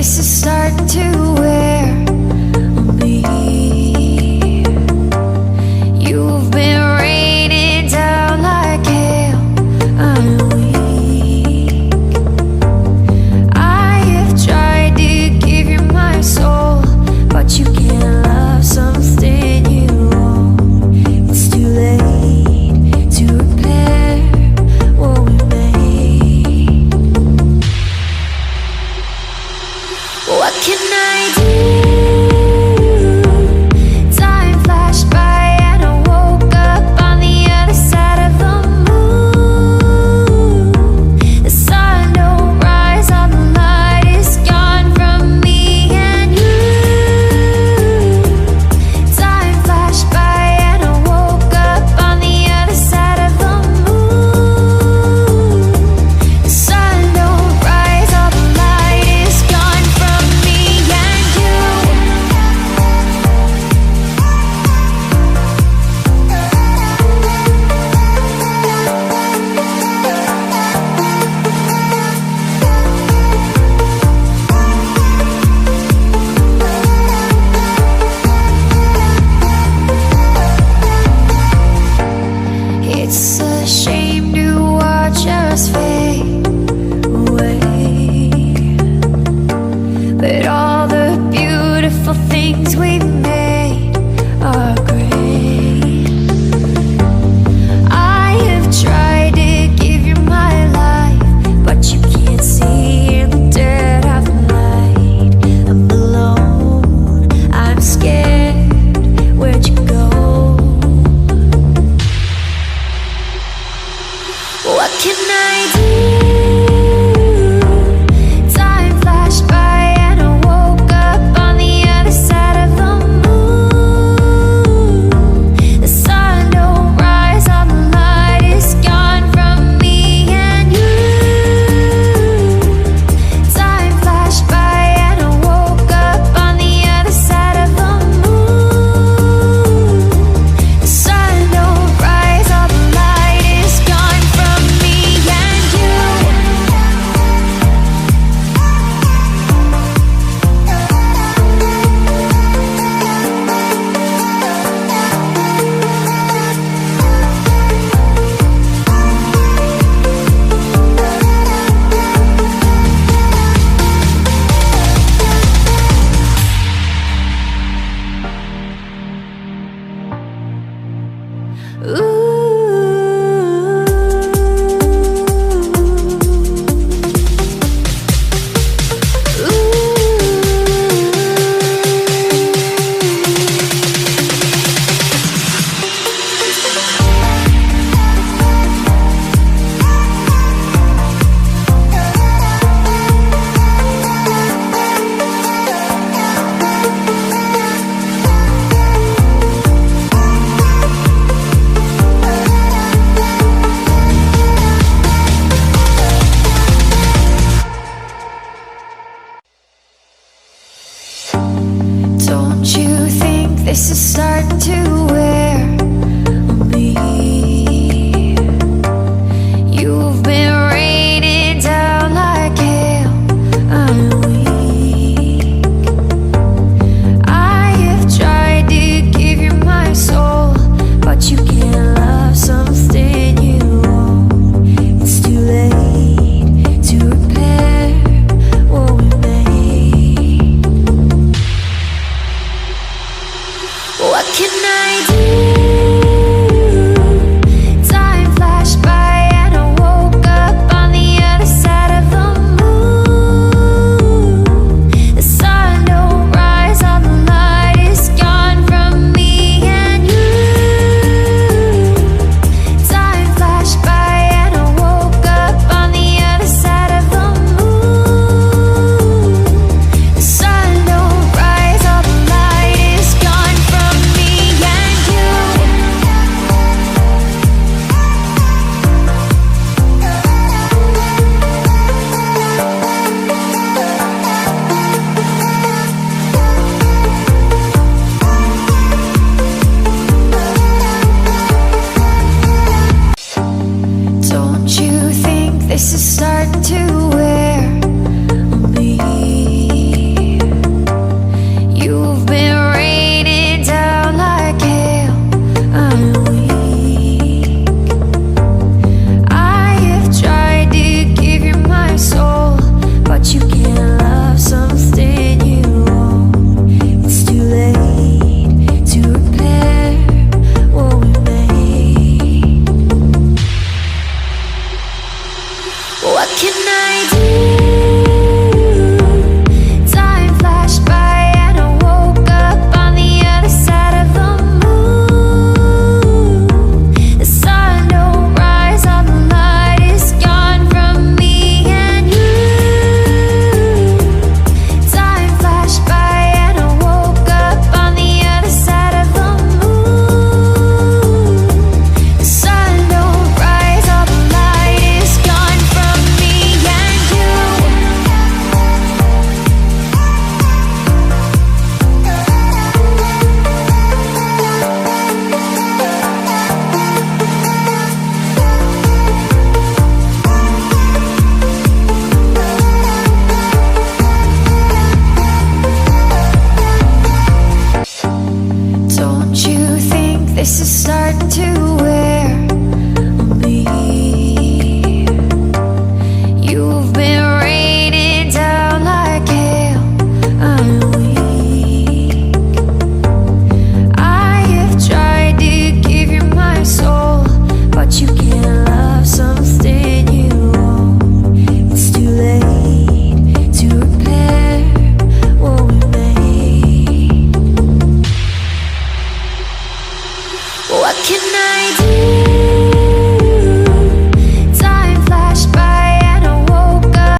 This is starting to wear on me. You've been raining down like hail. I'm weak. I have tried to give you my soul, but you can't love something you own. It's too late to repair what we made. What can I do? Time flashed by and I woke up on the other side of the moon. The sun don't rise, all the light is gone from me and you. Time flashed by and I woke up on the other side of the moon. The sun don't rise, all the light is gone from me and you. It's a shame to watch us fade away, but all the beautiful things we've made are great. I have tried to give you my life, but you can't see in the dirt of the light. I'm alone, I'm scared, where'd you go? What can I do? Time flashed by and I woke up on the other side of the moon. The sun don't rise, all the light is gone from me and you. Time flashed by and I woke up on the other side of the moon. The sun don't rise, all the light is gone from me and you. Don't you think this is starting to wear on me? You've been raining down like hail. I'm weak. I have tried to give you my soul, but you can't love something you own. It's too late to repair what we made. What can I do? You've been